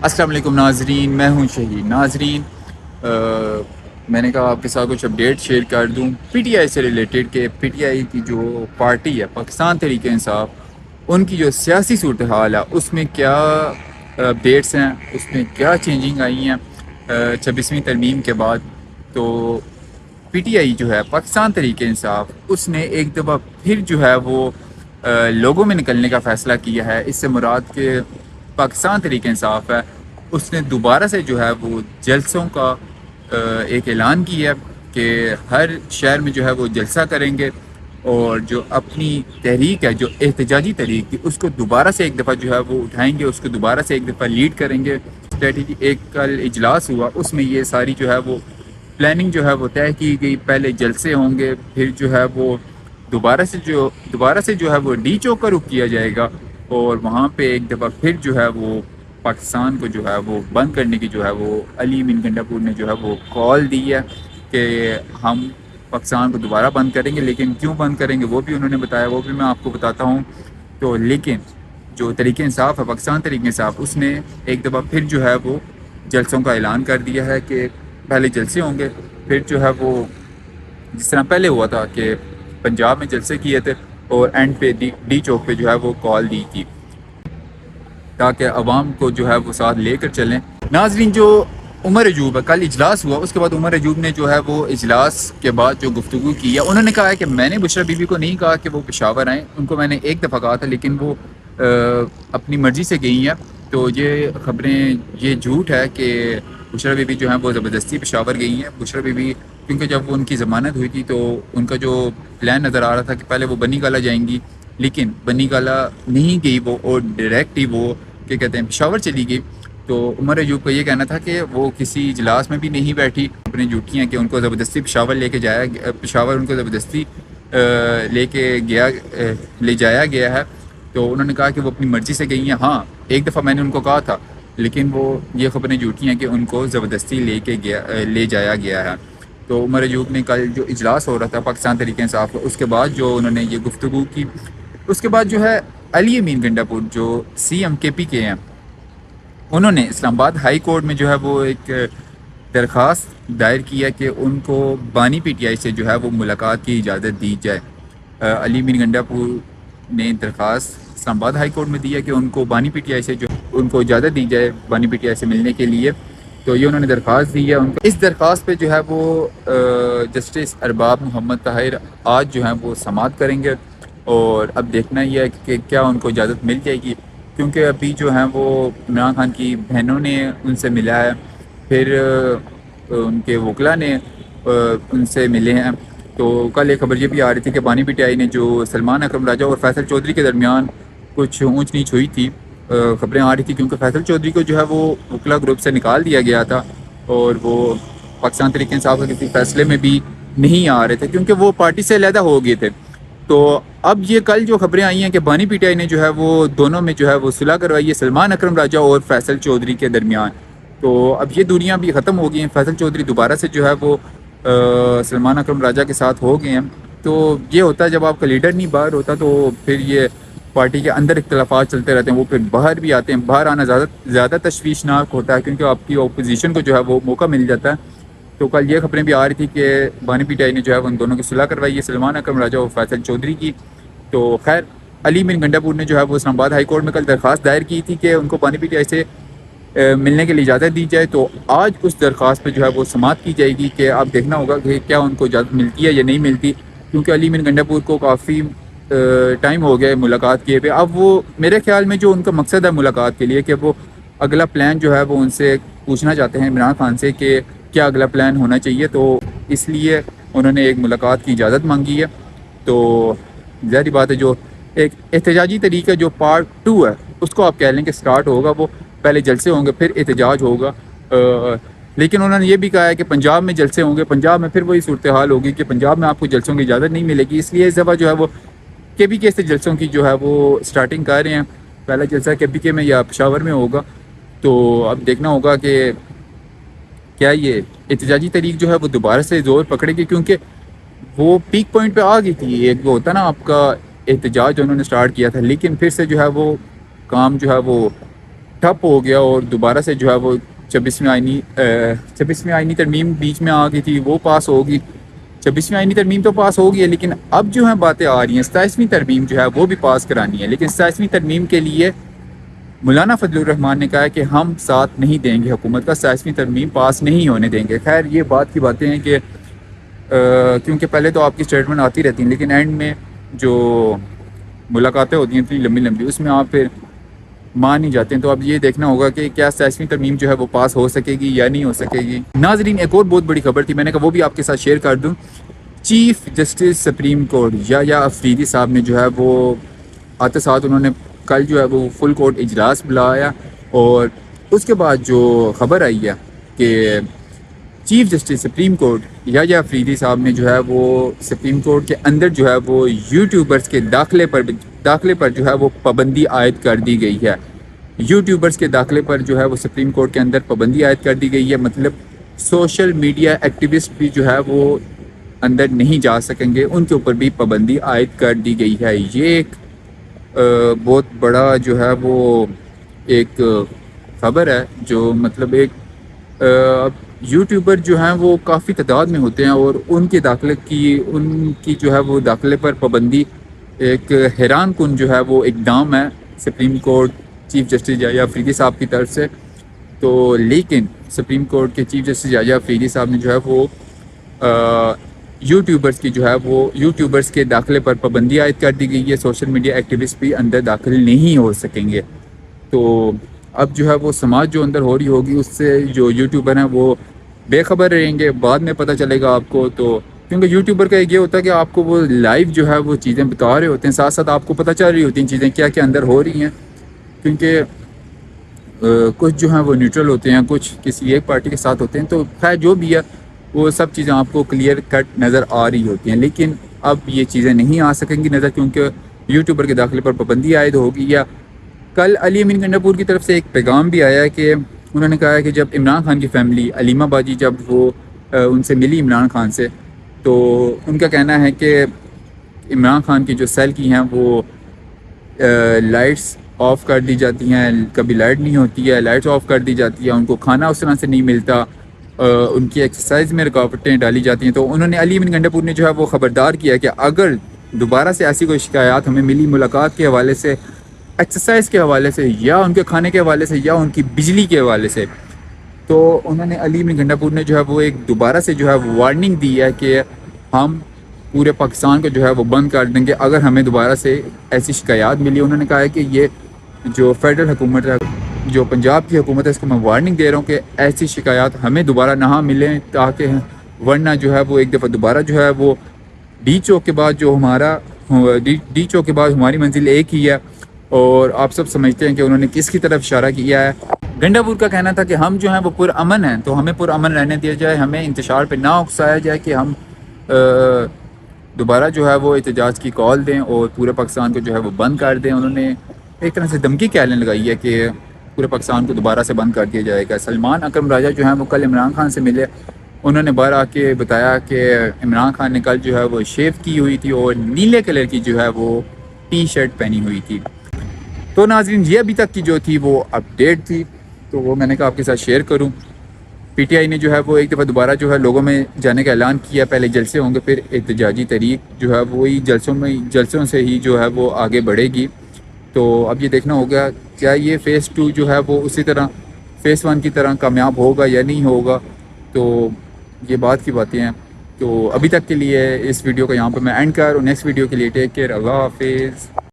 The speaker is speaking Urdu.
السلام علیکم ناظرین، میں ہوں شہید ناظرین۔ میں نے کہا آپ کے ساتھ کچھ اپڈیٹ شیئر کر دوں پی ٹی آئی سے ریلیٹڈ کہ پی ٹی آئی کی جو پارٹی ہے پاکستان تحریک انصاف، ان کی جو سیاسی صورتحال ہے اس میں کیا اپڈیٹس ہیں، اس میں کیا چینجنگ آئی ہیں 26ویں ترمیم کے بعد۔ تو پی ٹی آئی جو ہے پاکستان تحریک انصاف، اس نے ایک دفعہ پھر جو ہے وہ لوگوں میں نکلنے کا فیصلہ کیا ہے۔ اس سے مراد کہ پاکستان تحریک انصاف ہے، اس نے دوبارہ سے جو ہے وہ جلسوں کا ایک اعلان کیا کہ ہر شہر میں جو ہے وہ جلسہ کریں گے، اور جو اپنی تحریک ہے، جو احتجاجی تحریک تھی، اس کو دوبارہ سے ایک دفعہ جو ہے وہ اٹھائیں گے، اس کو دوبارہ سے ایک دفعہ لیڈ کریں گے۔ اسٹریٹجی ایک کل اجلاس ہوا، اس میں یہ ساری جو ہے وہ پلاننگ جو ہے وہ طے کی گئی۔ پہلے جلسے ہوں گے، پھر جو ہے وہ دوبارہ سے جو ہے وہ ڈی چوک رخ کیا جائے گا، اور وہاں پہ ایک دفعہ پھر جو ہے وہ پاکستان کو جو ہے وہ بند کرنے کی جو ہے وہ علی امین گنڈاپور نے جو ہے وہ کال دی ہے کہ ہم پاکستان کو دوبارہ بند کریں گے۔ لیکن کیوں بند کریں گے وہ بھی انہوں نے بتایا، وہ بھی میں آپ کو بتاتا ہوں۔ تو لیکن جو تحریک انصاف ہے، پاکستان تحریک انصاف، اس نے ایک دفعہ پھر جو ہے وہ جلسوں کا اعلان کر دیا ہے کہ پہلے جلسے ہوں گے، پھر جو ہے وہ جس طرح پہلے ہوا تھا کہ پنجاب میں جلسے کیے تھے اور اینڈ پہ ڈی چوک پہ جو ہے وہ کال دی تھی تاکہ عوام کو جو ہے وہ ساتھ لے کر چلیں۔ ناظرین، جو عمر ایوب ہے، کل اجلاس ہوا، اس کے بعد عمر ایوب نے جو ہے وہ اجلاس کے بعد جو گفتگو کی ہے، انہوں نے کہا ہے کہ میں نے بشرا بی بی کو نہیں کہا کہ وہ پشاور آئیں، ان کو میں نے ایک دفعہ کہا تھا لیکن وہ اپنی مرضی سے گئی ہیں۔ تو یہ خبریں، یہ جھوٹ ہے کہ بشرا بی بی جو ہیں وہ زبردستی پشاور گئی ہیں۔ بشرا بی بی، کیونکہ جب وہ ان کی ضمانت ہوئی تھی تو ان کا جو پلان نظر آ رہا تھا کہ پہلے وہ بنی گالہ جائیں گی، لیکن بنی گالہ نہیں گئی وہ، اور ڈائریکٹ ہی وہ کیا کہتے ہیں پشاور چلی گئی۔ تو عمر ایوب کا یہ کہنا تھا کہ وہ کسی اجلاس میں بھی نہیں بیٹھی، اپنی جھوٹیاں کہ ان کو زبردستی پشاور لے کے جایا، پشاور ان کو زبردستی لے جایا گیا ہے۔ تو انہوں نے کہا کہ وہ اپنی مرضی سے گئی ہیں۔ ہاں، ایک دفعہ میں نے ان کو کہا تھا، لیکن وہ یہ خبریں جھوٹی ہیں کہ ان کو زبردستی لے جایا گیا ہے۔ تو عمر ایوب نے کل جو اجلاس ہو رہا تھا پاکستان تحریک انصاف کا، اس کے بعد جو انہوں نے یہ گفتگو کی، اس کے بعد جو ہے علی امین گنڈاپور جو سی ایم کے پی کے ہیں، انہوں نے اسلام آباد ہائی کورٹ میں جو ہے وہ ایک درخواست دائر کیا کہ ان کو بانی پی ٹی آئی سے جو ہے وہ ملاقات کی اجازت دی جائے۔ علی امین گنڈاپور نے درخواست اسلام آباد ہائی کورٹ میں دی ہے کہ ان کو بانی پی ٹی آئی سے جو ان کو اجازت دی جائے بانی پی ٹی آئی سے ملنے کے لیے۔ تو یہ انہوں نے درخواست دی ہے ان کو۔ اس درخواست پہ جو ہے وہ جسٹس ارباب محمد طاہر آج جو ہے وہ سماعت کریں گے، اور اب دیکھنا یہ ہے کہ کیا ان کو اجازت مل جائے گی، کیونکہ ابھی جو ہیں وہ عمران خان کی بہنوں نے ان سے ملا ہے، پھر ان کے وکلا نے ان سے ملے ہیں۔ تو کل ایک خبر یہ بھی آ رہی تھی کہ بانی پی ٹی آئی نے جو سلمان اکرم راجہ اور فیصل چودھری کے درمیان کچھ اونچ نیچ ہوئی تھی، خبریں آ رہی تھی، کیونکہ فیصل چودھری کو جو ہے وہ وکلا گروپ سے نکال دیا گیا تھا، اور وہ پاکستان تحریک انصاف کے کسی فیصلے میں بھی نہیں آ رہے تھے کیونکہ وہ پارٹی سے علیحدہ ہو گئے تھے۔ تو اب یہ کل جو خبریں آئی ہیں کہ بانی پی ٹی آئی نے جو ہے وہ دونوں میں جو ہے وہ صلح کروائی ہے، سلمان اکرم راجہ اور فیصل چودھری کے درمیان۔ تو اب یہ دوریاں بھی ختم ہو گئی ہیں، فیصل چودھری دوبارہ سے جو ہے وہ سلمان اکرم راجہ کے ساتھ ہو گئے ہیں۔ تو یہ ہوتا ہے جب آپ کا لیڈر نہیں باہر ہوتا تو پھر یہ پارٹی کے اندر اختلافات چلتے رہتے ہیں، وہ پھر باہر بھی آتے ہیں۔ باہر آنا زیادہ تشویشناک ہوتا ہے کیونکہ آپ کی اپوزیشن کو جو ہے وہ موقع مل جاتا ہے۔ تو کل یہ خبریں بھی آ رہی تھی کہ بانی پی ٹی آئی نے جو ہے ان دونوں کی صلح کروائی ہے، سلمان اکرم راجہ اور فیصل چودھری کی۔ تو خیر، علی امین گنڈاپور نے جو ہے وہ اسلام آباد ہائی کورٹ میں کل درخواست دائر کی تھی کہ ان کو بانی پی ٹی آئی سے ملنے کے لیے اجازت دی جائے۔ تو آج اس درخواست پہ جو ہے وہ سماعت کی جائے گی کہ اب دیکھنا ہوگا کہ کیا ان کو اجازت ملتی ہے یا نہیں ملتی، کیونکہ علی امین گنڈاپور کو کافی ٹائم ہو گیا ہے ملاقات کیے ہوئے۔ اب وہ میرے خیال میں جو ان کا مقصد ہے ملاقات کے لیے کہ وہ اگلا پلان جو ہے وہ ان سے پوچھنا چاہتے ہیں عمران خان سے کہ کیا اگلا پلان ہونا چاہیے، تو اس لیے انہوں نے ایک ملاقات کی اجازت مانگی ہے۔ تو ظاہری بات ہے جو ایک احتجاجی طریقہ جو پارٹ 2 ہے اس کو آپ کہہ لیں کہ سٹارٹ ہوگا، وہ پہلے جلسے ہوں گے پھر احتجاج ہوگا۔ لیکن انہوں نے یہ بھی کہا ہے کہ پنجاب میں جلسے ہوں گے، پنجاب میں پھر وہی صورتحال ہوگی کہ پنجاب میں آپ کو جلسوں کی اجازت نہیں ملے گی، اس لیے اس دفعہ جو ہے وہ کے پی کے سے جلسوں کی جو ہے وہ سٹارٹنگ کر رہے ہیں۔ پہلا جلسہ کے پی کے میں یا پشاور میں ہوگا۔ تو اب دیکھنا ہوگا کہ کیا یہ احتجاجی تحریک جو ہے وہ دوبارہ سے زور پکڑے گی، کیونکہ وہ پیک پوائنٹ پہ آ گئی تھی۔ ایک وہ ہوتا نا آپ کا احتجاج جو انہوں نے سٹارٹ کیا تھا، لیکن پھر سے جو ہے وہ کام جو ہے وہ ٹھپ ہو گیا اور دوبارہ سے جو ہے وہ 26ویں آئینی ترمیم بیچ میں آ گئی تھی، وہ پاس ہوگی۔ 26ویں آئینی ترمیم تو پاس ہوگی ہے، لیکن اب جو ہے باتیں آ رہی ہیں 27ویں ترمیم جو ہے وہ بھی پاس کرانی ہے، لیکن 27ویں ترمیم کے لیے مولانا فضل الرحمان نے کہا ہے کہ ہم ساتھ نہیں دیں گے حکومت کا، 27ویں ترمیم پاس نہیں ہونے دیں گے۔ خیر یہ بات کی باتیں ہیں کہ کیونکہ پہلے تو آپ کی اسٹیٹمنٹ آتی رہتی ہیں، لیکن اینڈ میں جو ملاقاتیں ہوتی ہیں اتنی لمبی لمبی، اس میں آپ پھر مان نہیں جاتے ہیں۔ تو اب یہ دیکھنا ہوگا کہ کیا 27ویں ترمیم جو ہے وہ پاس ہو سکے گی یا نہیں ہو سکے گی۔ ناظرین ایک اور بہت بڑی خبر تھی، میں نے کہا وہ بھی آپ کے ساتھ شیئر کر دوں۔ چیف جسٹس سپریم کورٹ یا افریدی صاحب نے جو ہے وہ آتے ساتھ انہوں نے کل جو ہے وہ فل کورٹ اجلاس بلایا، اور اس کے بعد جو خبر آئی ہے کہ چیف جسٹس سپریم کورٹ یا افریدی صاحب نے جو ہے وہ سپریم کورٹ کے اندر جو ہے وہ یوٹیوبرز کے داخلے پر جو ہے وہ پابندی عائد کر دی گئی ہے۔ یوٹیوبرز کے داخلے پر جو ہے وہ سپریم کورٹ کے اندر پابندی عائد کر دی گئی ہے، مطلب سوشل میڈیا ایکٹیوسٹ بھی جو ہے وہ اندر نہیں جا سکیں گے، ان کے اوپر بھی پابندی عائد کر دی گئی ہے۔ یہ ایک بہت بڑا جو ہے وہ ایک خبر ہے، جو مطلب ایک یوٹیوبر جو ہیں وہ کافی تعداد میں ہوتے ہیں، اور ان کی جو ہے وہ داخلے پر پابندی ایک حیران کن جو ہے وہ اقدام ہے سپریم کورٹ چیف جسٹس یا افریدی صاحب کی طرف سے۔ تو لیکن سپریم کورٹ کے چیف جسٹس یا افریدی صاحب نے جو ہے وہ یوٹیوبرز کی جو ہے وہ یوٹیوبرز کے داخلے پر پابندی عائد کر دی گئی ہے، سوشل میڈیا ایکٹیوسٹ بھی اندر داخل نہیں ہو سکیں گے۔ تو اب جو ہے وہ سماج جو اندر ہو رہی ہوگی اس سے جو یوٹیوبر ہیں وہ بے خبر رہیں گے، بعد میں پتہ چلے گا آپ کو۔ تو کیونکہ یوٹیوبر کا یہ ہوتا ہے کہ آپ کو وہ لائیو جو ہے وہ چیزیں بتا رہے ہوتے ہیں، ساتھ ساتھ آپ کو پتہ چل رہی ہوتی ہیں چیزیں کیا کیا اندر ہو رہی ہیں، کیونکہ کچھ جو ہیں وہ نیوٹرل ہوتے ہیں، کچھ کسی ایک پارٹی کے ساتھ ہوتے ہیں۔ تو خیر جو بھی ہے وہ سب چیزیں آپ کو کلیئر کٹ نظر آ رہی ہوتی ہیں، لیکن اب یہ چیزیں نہیں آ سکیں گی نظر، کیونکہ یوٹیوبر کے داخلے پر پابندی عائد ہوگی۔ یا کل علی امین گنڈا پور کی طرف سے ایک پیغام بھی آیا ہے کہ انہوں نے کہا ہے کہ جب عمران خان کی فیملی علیمہ باجی جب وہ ان سے ملی عمران خان سے، تو ان کا کہنا ہے کہ عمران خان کی جو سیل کی ہیں وہ لائٹس آف کر دی جاتی ہیں، کبھی لائٹ نہیں ہوتی ہے، لائٹس آف کر دی جاتی ہے، ان کو کھانا اس طرح سے نہیں ملتا، ان کی ایکسرسائز میں رکاوٹیں ڈالی جاتی ہیں۔ تو انہوں نے علی امین گنڈا پور نے جو ہے وہ خبردار کیا کہ اگر دوبارہ سے ایسی کوئی شکایات ہمیں ملی ملاقات کے حوالے سے، ایکسرسائز کے حوالے سے، یا ان کے کھانے کے حوالے سے، یا ان کی بجلی کے حوالے سے، تو انہوں نے علی امین گنڈا پور نے جو ہے وہ ایک دوبارہ سے جو ہے وارننگ دی ہے کہ ہم پورے پاکستان کو جو ہے وہ بند کر دیں گے اگر ہمیں دوبارہ سے ایسی شکایات ملی۔ انہوں نے کہا ہے کہ یہ جو فیڈرل حکومت ہے، جو پنجاب کی حکومت ہے، اس کو میں وارننگ دے رہا ہوں کہ ایسی شکایات ہمیں دوبارہ نہ ملیں، تاکہ ورنہ جو ہے وہ ایک دفعہ دوبارہ جو ہے وہ ڈی چوک کے بعد ہماری منزل ایک ہی ہے، اور آپ سب سمجھتے ہیں کہ انہوں نے کس کی طرف اشارہ کیا ہے۔ گنڈا پور کا کہنا تھا کہ ہم جو ہیں وہ پرامن ہیں، تو ہمیں پرامن رہنے دیا جائے، ہمیں انتشار پہ نہ اکسایا جائے کہ ہم دوبارہ جو ہے وہ احتجاج کی کال دیں اور پورے پاکستان کو جو ہے وہ بند کر دیں۔ انہوں نے ایک طرح سے دھمکی کہنے لگائی ہے کہ پورے پاکستان کو دوبارہ سے بند کر دیا جائے گا۔ سلمان اکرم راجہ جو ہیں وہ کل عمران خان سے ملے، انہوں نے باہر آ کے بتایا کہ عمران خان نے کل جو ہے وہ شیو کی ہوئی تھی اور نیلے کلر کی جو ہے وہ ٹی شرٹ پہنی ہوئی تھی۔ تو ناظرین یہ ابھی تک کی جو تھی وہ اپڈیٹ تھی، تو وہ میں نے کہا آپ کے ساتھ شیئر کروں۔ پی ٹی آئی نے جو ہے وہ ایک دفعہ دوبارہ جو ہے لوگوں میں جانے کا اعلان کیا، پہلے جلسے ہوں گے، پھر احتجاجی تحریک جو ہے وہی جلسوں سے ہی جو ہے وہ آگے بڑھے گی۔ تو اب یہ دیکھنا ہوگا کیا یہ فیز 2 جو ہے وہ اسی طرح فیز 1 کی طرح کامیاب ہوگا یا نہیں ہوگا، تو یہ بات کی باتیں ہیں۔ تو ابھی تک کے لیے اس ویڈیو کو یہاں پہ میں اینڈ کر، اور نیکسٹ ویڈیو کے لیے ٹیک کیئر، اللہ حافظ۔